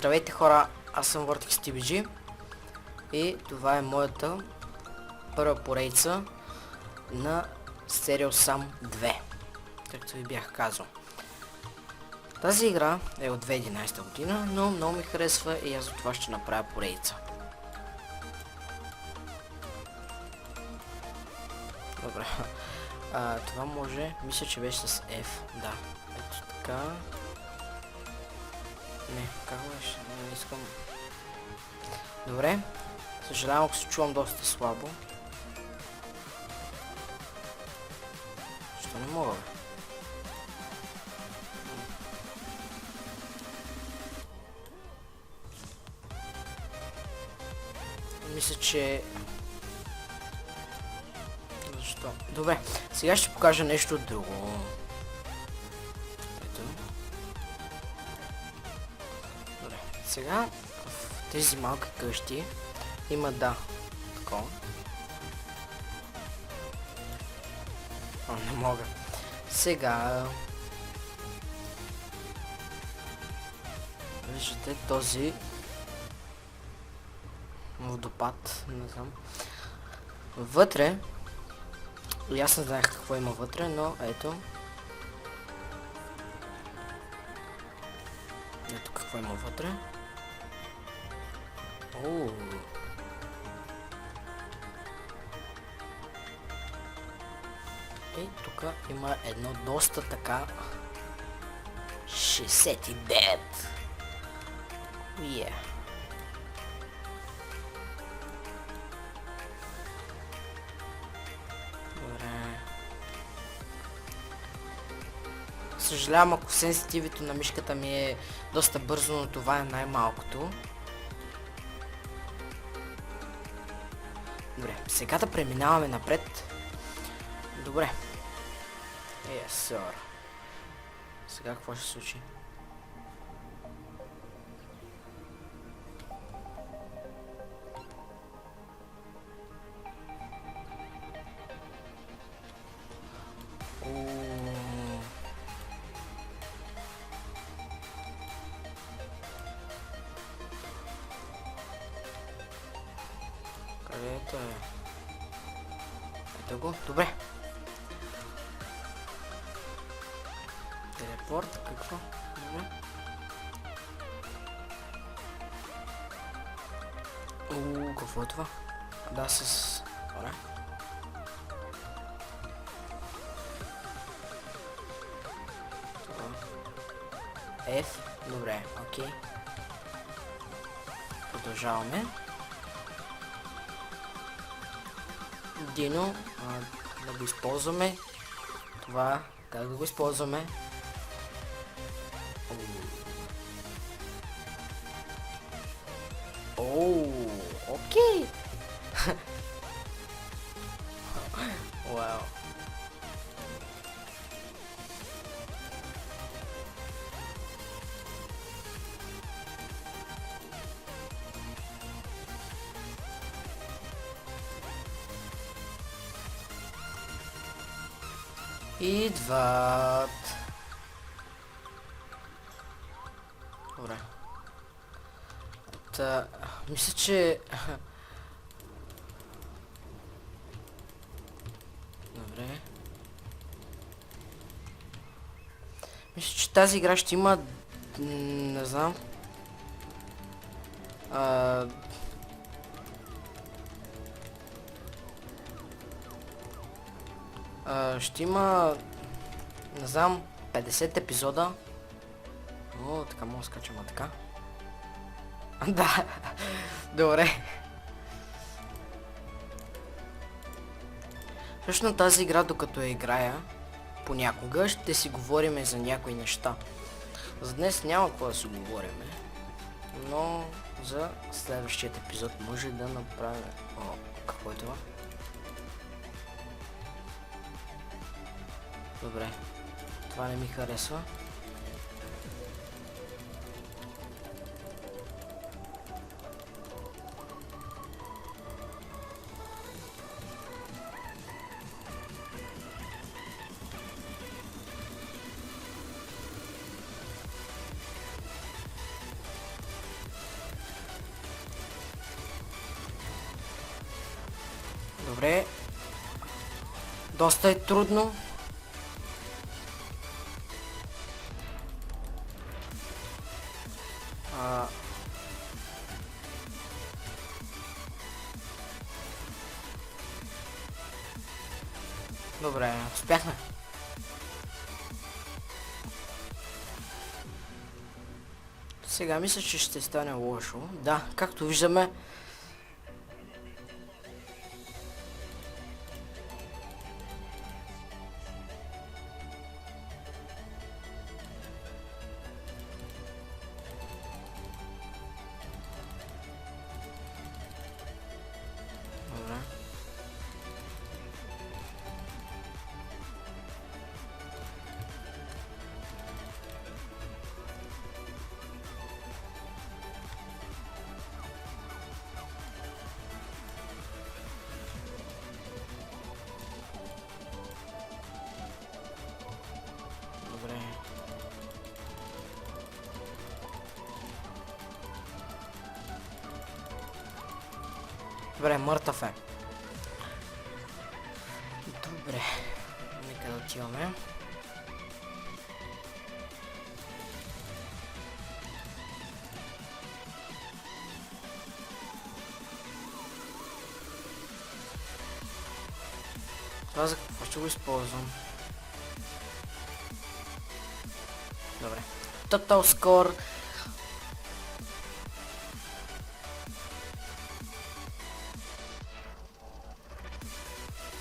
Здравейте хора, аз съм Vortex TBG и това е моята първа поредица на Serial Sam 2, както ви бях казал. Тази игра е от 2011 година, но много ми харесва и аз за това ще направя поредица. Добре, това може, мисля, че беше с F, да, ето така. Не, как беше? Не искам. Добре. Съжалявам, ако се чувам доста слабо. Защо не мога, бе? Мисля, че... Защо? Добре, сега ще покажа нещо друго. Сега в тези малки къщи има такова. Не мога. Сега виждате този водопад, не знам. Вътре, и аз не знаех какво има вътре, но ето. Ето какво има вътре. И тук има едно доста така 69. Yeah. Добре. Съжалявам, ако сенситивито на мишката ми е доста бързо, но това е най-малкото. Добре, сега да преминаваме напред. Добре. Yes, sir. Сега какво ще се случи? Където е? Ето го. Добре. Телепорт, какво? Добре. Какво е това? Да, с... Добре. F. Добре, окей. Продължаваме. Дино, да го използваме. Това, как да го използваме? Окей. Вау. Идват. Добре. Мисля, че... Добре. Мисля, че тази игра ще има... Не знам. Ще има... Не знам... 50 епизода. О, така мога да скачам, така. Да. Добре. Всъщност тази игра, докато я играя, понякога ще си говорим за някои неща. За днес няма какво да си говорим, но за следващият епизод може да направим... Какво е това? Добре. Това не ми харесва. Добре. Доста е трудно. Добре, успяхме. Сега мисля, че ще стане лошо. Да, както виждаме. Добре. Добре. Добре, мъртъв е. Добре. Нека да отиваме. Това за какво ще го използвам? Добре. Total score.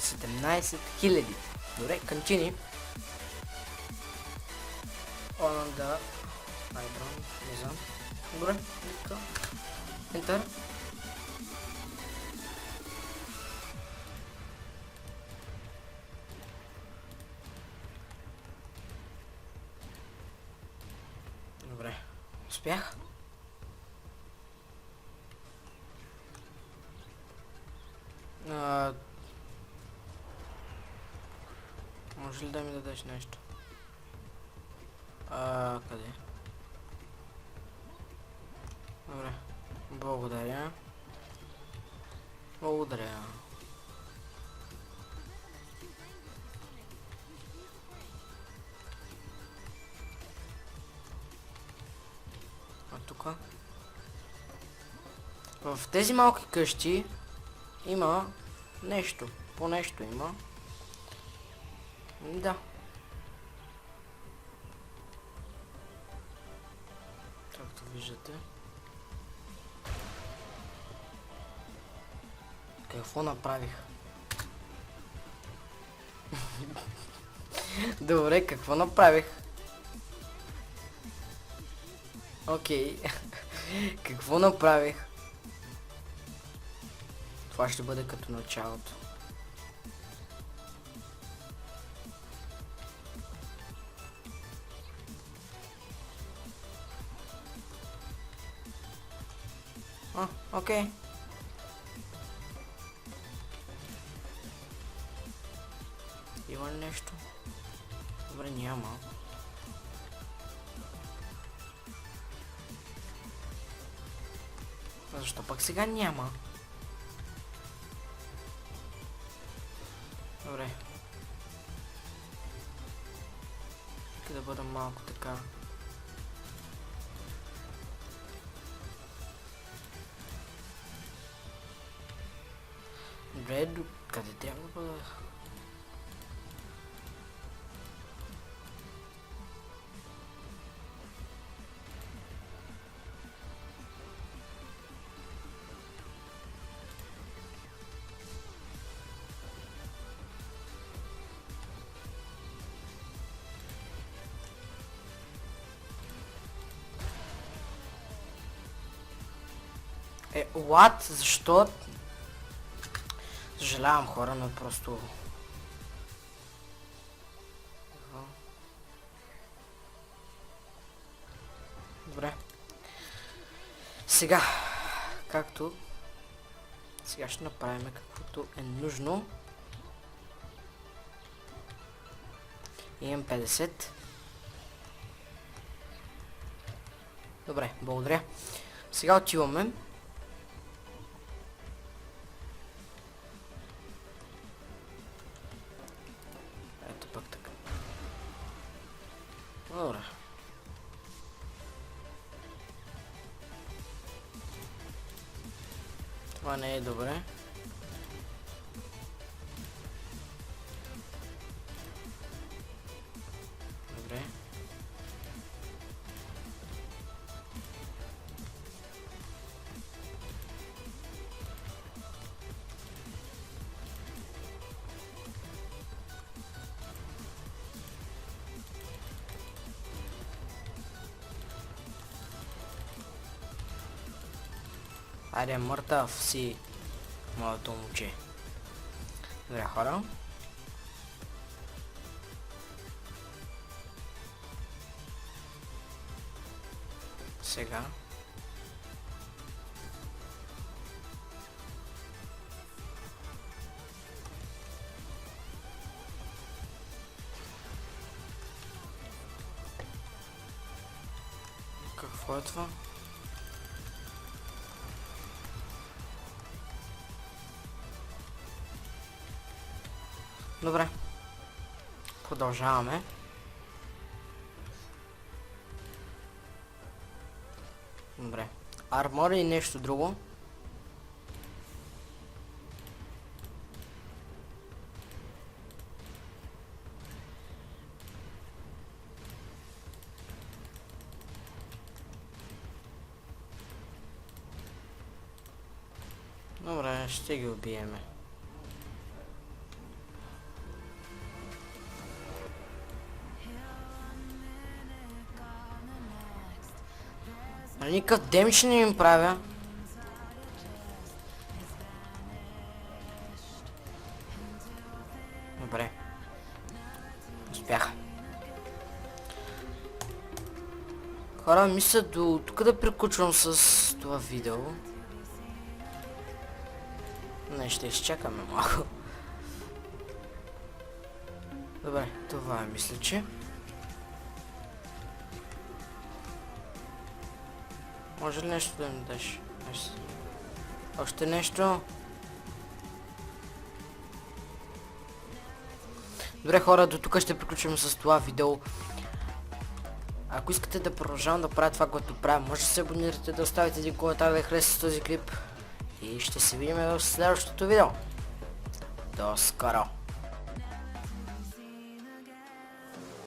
$17,000. Добре, continue. On the iPhone, не знам. Добре, нека. Enter. Добре, успях. Може ли да ми дадеш нещо? Къде? Добре. Благодаря. Благодаря. А тук? В тези малки къщи има нещо. По нещо има. Да. Както виждате. Какво направих? Добре, какво направих? Окей. Какво направих? Това ще бъде като началото. Окей. Има ли нещо? Добре, няма. Защо пък сега няма? Добре. Нека да бъда малко така. Добре, къде трябва да бъда? What? Защо? Съжалявам, хора, но просто... Добре. Сега, както... Сега ще направим каквото е нужно. Имам 50. Добре, благодаря. Сега отиваме. Това не е добре. Добре. Айде, мъртъв си, моето момче. Добре, хора. Сега. Какво е това? Добре. Продължаваме. Добре. Армор и нещо друго. Добре, ще ги убиеме. Никакъв демидж не им правя. Добре. Успях. Хора, мисля до тук да приключвам с това видео. Не, ще изчакаме малко. Добре, това е, мисля, че. Може ли нещо да ми даш? Още нещо? Добре, хора, до тук ще приключим с това видео. Ако искате да продължавам да правя това, което правя, може да се абонирате, да оставите един коментар, да харесате този клип. И ще се видим в следващото видео. До скоро!